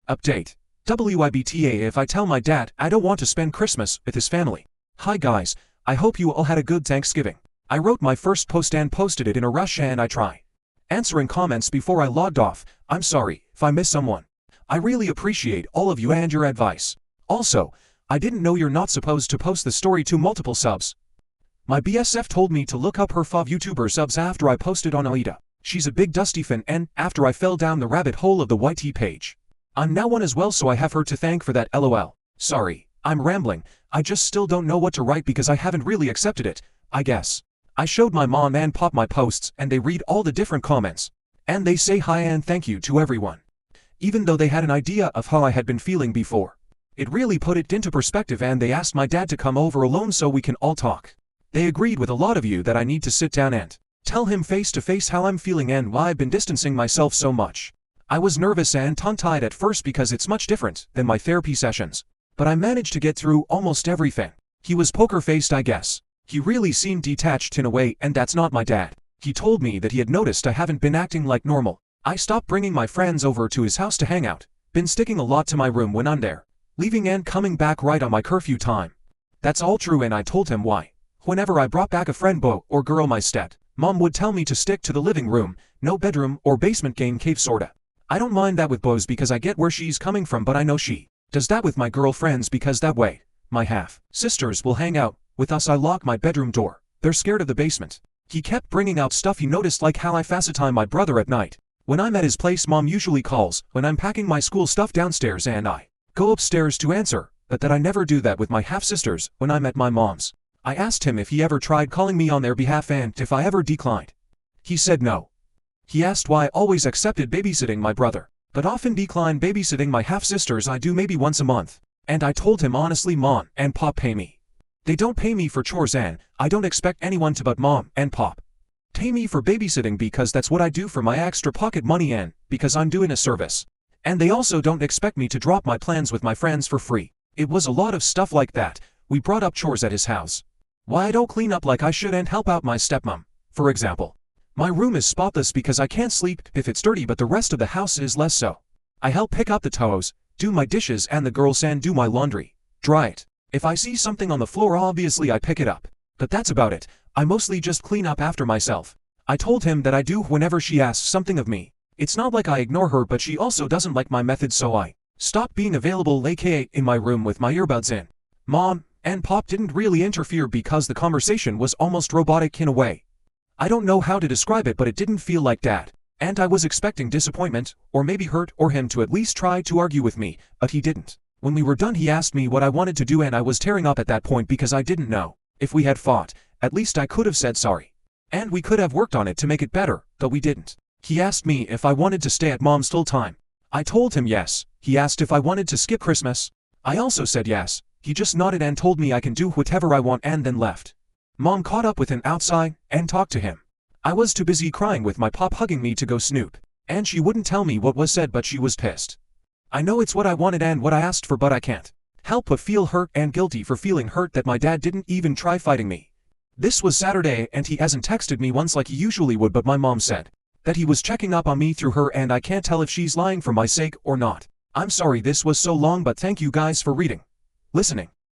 Update. WIBTA if I tell my dad I don't want to spend Christmas with his family. Hi guys, I hope you all had a good Thanksgiving. I wrote my first post and posted it in a rush and I try answering comments before I logged off. I'm sorry if I miss someone. I really appreciate all of you and your advice. Also, I didn't know you're not supposed to post the story to multiple subs. My BSF told me to look up her fav YouTuber subs after I posted on Aida. She's a big Dusty fan and after I fell down the rabbit hole of the YT page. I'm now one as well, so I have her to thank for that. LOL. Sorry, I'm rambling. I just still don't know what to write because I haven't really accepted it, I guess. I showed my mom and pop my posts and they read all the different comments. And they say hi and thank you to everyone. Even though they had an idea of how I had been feeling before. It really put it into perspective and they asked my dad to come over alone so we can all talk. They agreed with a lot of you that I need to sit down and tell him face to face how I'm feeling and why I've been distancing myself so much. I was nervous and tongue-tied at first because it's much different than my therapy sessions. But I managed to get through almost everything. He was poker-faced, I guess. He really seemed detached in a way, and that's not my dad. He told me that he had noticed I haven't been acting like normal. I stopped bringing my friends over to his house to hang out. Been sticking a lot to my room when I'm there. Leaving and coming back right on my curfew time. That's all true and I told him why. Whenever I brought back a friend boy or girl my mom would tell me to stick to the living room, no bedroom or basement game cave sorta. I don't mind that with boys because I get where she's coming from, but I know she does that with my girlfriends because that way, my half-sisters will hang out with us. I lock my bedroom door. They're scared of the basement. He kept bringing out stuff he noticed, like how I FaceTime my brother at night. When I'm at his place, mom usually calls when I'm packing my school stuff downstairs and I go upstairs to answer, but that I never do that with my half-sisters when I'm at my mom's. I asked him if he ever tried calling me on their behalf and if I ever declined. He said no. He asked why I always accepted babysitting my brother, but often declined babysitting my half-sisters. I do maybe once a month. And I told him honestly, mom and pop pay me. They don't pay me for chores and I don't expect anyone to, but mom and pop pay me for babysitting because that's what I do for my extra pocket money and because I'm doing a service. And they also don't expect me to drop my plans with my friends for free. It was a lot of stuff like that. We brought up chores at his house. Why I don't clean up like I should and help out my stepmom, for example. My room is spotless because I can't sleep if it's dirty, but the rest of the house is less so. I help pick up the toes, do my dishes and the girls and do my laundry, dry it. If I see something on the floor, obviously I pick it up. But that's about it. I mostly just clean up after myself. I told him that I do whenever she asks something of me. It's not like I ignore her, but she also doesn't like my methods, so I stopped being available, aka in my room with my earbuds in. Mom and pop didn't really interfere because the conversation was almost robotic in a way. I don't know how to describe it, but it didn't feel like that. And I was expecting disappointment, or maybe hurt, or him to at least try to argue with me, but he didn't. When we were done, he asked me what I wanted to do and I was tearing up at that point because I didn't know. If we had fought, at least I could have said sorry. And we could have worked on it to make it better, but we didn't. He asked me if I wanted to stay at mom's full time. I told him yes. He asked if I wanted to skip Christmas. I also said yes. He just nodded and told me I can do whatever I want and then left. Mom caught up with him outside and talked to him. I was too busy crying with my pop hugging me to go snoop. And she wouldn't tell me what was said, but she was pissed. I know it's what I wanted and what I asked for, but I can't help but feel hurt and guilty for feeling hurt that my dad didn't even try fighting me. This was Saturday and he hasn't texted me once like he usually would, but my mom said that he was checking up on me through her and I can't tell if she's lying for my sake or not. I'm sorry this was so long, but thank you guys for reading, listening,